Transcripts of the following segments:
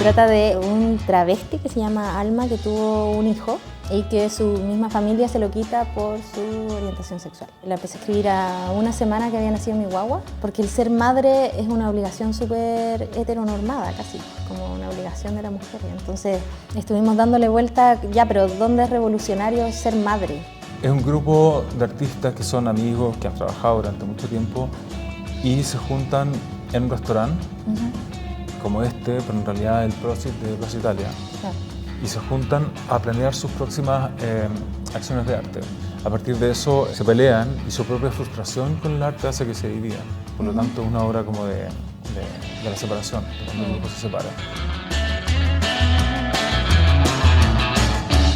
Trata de un travesti que se llama Alma, que tuvo un hijo y que su misma familia se lo quita por su orientación sexual. La empecé a escribir a una semana que había nacido mi guagua, porque el ser madre es una obligación súper heteronormada, casi, como una obligación de la mujer. Entonces estuvimos dándole vuelta, ya, pero ¿dónde es revolucionario ser madre? Es un grupo de artistas que son amigos, que han trabajado durante mucho tiempo y se juntan en un restaurante como este, pero en realidad el Prosit de Plaza Italia. Claro. Y se juntan a planear sus próximas acciones de arte. A partir de eso se pelean y su propia frustración con el arte hace que se dividan. Por lo tanto, es una obra como de la separación, de cuando el grupo se separa.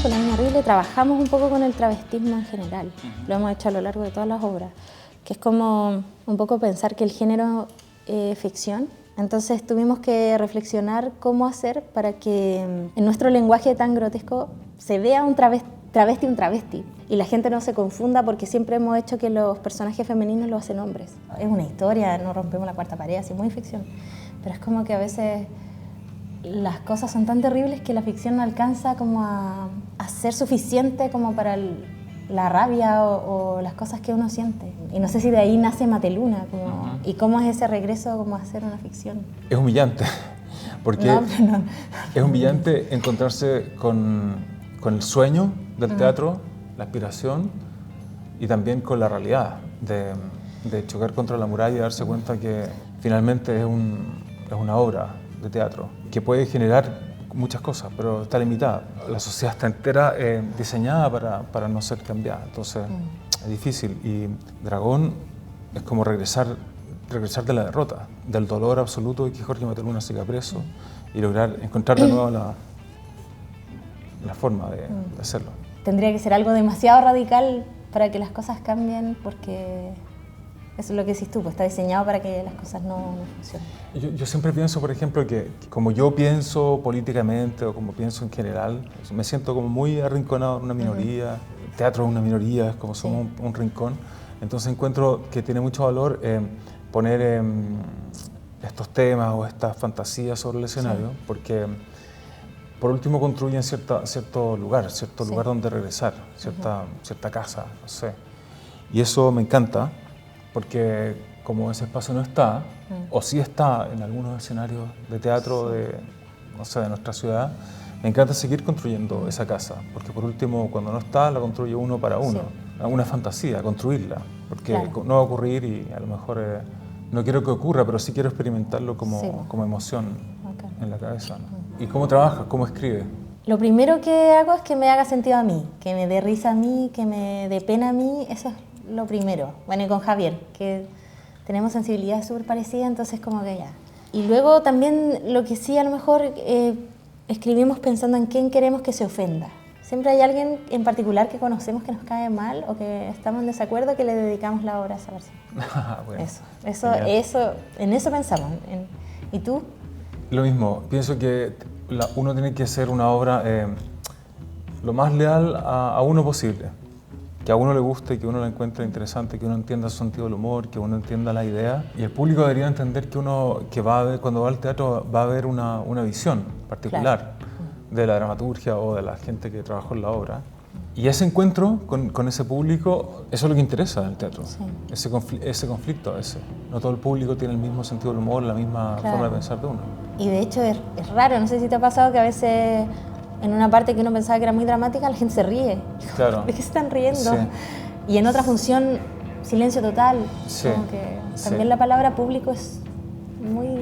Con La Niña Horrible trabajamos un poco con el travestismo en general. Lo hemos hecho a lo largo de todas las obras, que es como un poco pensar que el género es ficción. Entonces tuvimos que reflexionar cómo hacer para que en nuestro lenguaje tan grotesco se vea un travesti y la gente no se confunda, porque siempre hemos hecho que los personajes femeninos lo hacen hombres. Es una historia, no rompemos la cuarta pared, así muy ficción, pero es como que a veces las cosas son tan terribles que la ficción no alcanza como a ser suficiente como para la rabia o las cosas que uno siente. Y no sé si de ahí nace Mateluna, y cómo es ese regreso como a hacer una ficción. Es humillante, porque No. es humillante encontrarse con el sueño del teatro, la aspiración, y también con la realidad, de chocar contra la muralla y darse cuenta que finalmente es una obra de teatro que puede generar muchas cosas, pero está limitada. La sociedad está entera diseñada para no ser cambiada, entonces es difícil. Y Dragón es como regresar de la derrota, del dolor absoluto de que Jorge Mateluna siga preso y lograr encontrar de nuevo la forma de hacerlo. Tendría que ser algo demasiado radical para que las cosas cambien, porque eso es lo que decís tú, pues está diseñado para que las cosas no funcionen. Yo siempre pienso, por ejemplo, que como yo pienso políticamente o como pienso en general, me siento como muy arrinconado en una minoría. El teatro es una minoría, es como somos un rincón. Entonces encuentro que tiene mucho valor poner estos temas o estas fantasías sobre el escenario, porque por último construyen cierto lugar donde regresar, cierta casa, no sé. Y eso me encanta, porque como ese espacio no está, o sí está en algunos escenarios de teatro de nuestra ciudad, me encanta seguir construyendo esa casa, porque por último cuando no está la construye uno para uno, una fantasía, construirla, porque no va a ocurrir y a lo mejor no quiero que ocurra, pero sí quiero experimentarlo como emoción en la cabeza, ¿no? ¿Y cómo trabajas? ¿Cómo escribes? Lo primero que hago es que me haga sentido a mí, que me dé risa a mí, que me dé pena a mí, eso es lo primero. Bueno, y con Javier, que tenemos sensibilidades súper parecidas, entonces como que ya. Y luego también lo que sí a lo mejor escribimos pensando en quién queremos que se ofenda. Siempre hay alguien en particular que conocemos que nos cae mal o que estamos en desacuerdo, que le dedicamos la obra a esa persona. Bueno, en eso pensamos. ¿Y tú? Lo mismo, pienso que uno tiene que hacer una obra lo más leal a uno posible. Que a uno le guste, que uno la encuentre interesante, que uno entienda su sentido del humor, que uno entienda la idea. Y el público debería entender que cuando va al teatro va a ver una visión particular de la dramaturgia o de la gente que trabajó en la obra. Y ese encuentro con ese público, eso es lo que interesa del teatro, ese conflicto a veces. No todo el público tiene el mismo sentido del humor, la misma forma de pensar de uno. Y de hecho es raro, no sé si te ha pasado que a veces en una parte que uno pensaba que era muy dramática, la gente se ríe. Claro. ¿De qué se están riendo? Sí. Y en otra función, silencio total. Sí. Como que también la palabra público es muy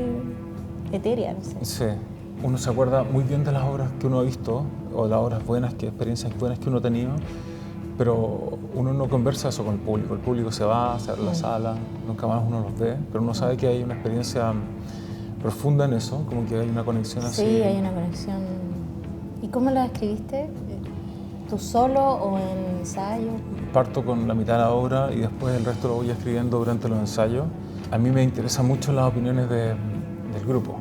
etérea, no sé. Sí. Uno se acuerda muy bien de las obras que uno ha visto, o las obras buenas, experiencias buenas que uno ha tenido, pero uno no conversa eso con el público se va, se abre la sala, nunca más uno los ve, pero uno sabe que hay una experiencia profunda en eso, como que hay una conexión así. Sí, hay una conexión. ¿Y cómo la escribiste? ¿Tú solo o en ensayo? Parto con la mitad de la obra y después el resto lo voy escribiendo durante los ensayos. A mí me interesan mucho las opiniones del grupo.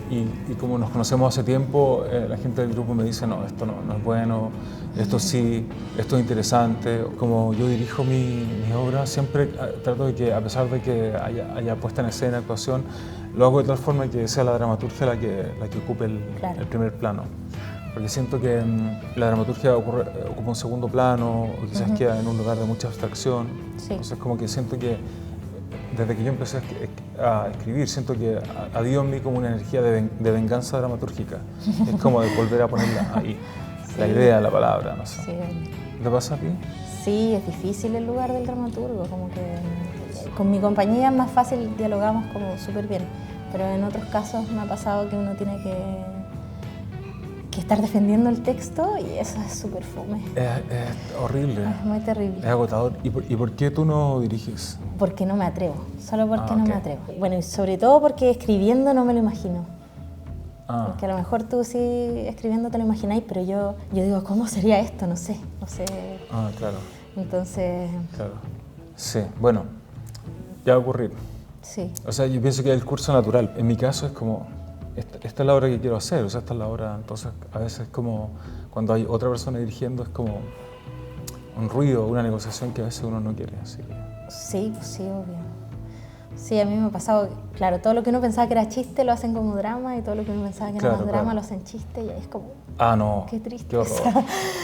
Y como nos conocemos hace tiempo, la gente del grupo me dice, no, esto no es bueno, esto sí, esto es interesante. Como yo dirijo mis obras, siempre trato de que, a pesar de que haya puesta en escena, actuación, lo hago de tal forma que sea la dramaturgia la que ocupe el primer plano. Porque siento que la dramaturgia ocupa un segundo plano, o quizás queda en un lugar de mucha abstracción. Sí. Entonces como que siento que desde que yo empecé a escribir, siento que ha habido en mí como una energía de venganza dramatúrgica. Es como de volver a ponerla ahí, la idea, la palabra, no sé. Sí. ¿Te pasa a ti? Sí, es difícil el lugar del dramaturgo, como que con mi compañía es más fácil, dialogamos como súper bien, pero en otros casos me ha pasado que uno tiene que estar defendiendo el texto y eso es súper fome. Es horrible. Es muy terrible. Es agotador. ¿Y por qué tú no diriges? Porque no me atrevo, solo porque no ok. me atrevo. Bueno, y sobre todo porque escribiendo no me lo imagino. Ah, Porque a lo mejor tú sí escribiendo te lo imagináis, pero yo digo, ¿cómo sería esto? No sé. claro, Entonces, claro. Sí, bueno, ya va a ocurrir. sí. O sea, yo pienso que es el curso natural. En mi caso es como, esta es la obra que quiero hacer, o sea, esta es la obra, entonces a veces es como, cuando hay otra persona dirigiendo es como un ruido, una negociación que a veces uno no quiere, así que... Sí, sí, obvio. Sí, a mí me ha pasado, claro, todo lo que uno pensaba que era chiste lo hacen como drama y todo lo que uno pensaba que era más drama lo hacen chiste y ahí es como, Ah, no, qué triste. qué horror.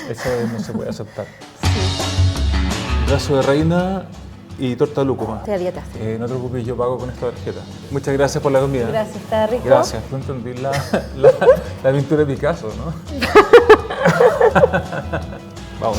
Eso no se puede aceptar. Sí, Brazo de reina y torta de lúcuma. estoy a dieta. No te preocupes, yo pago con esta tarjeta. Muchas gracias por la comida. Gracias, está rico. Gracias, tú entendí la pintura de Picasso, ¿no? Vamos,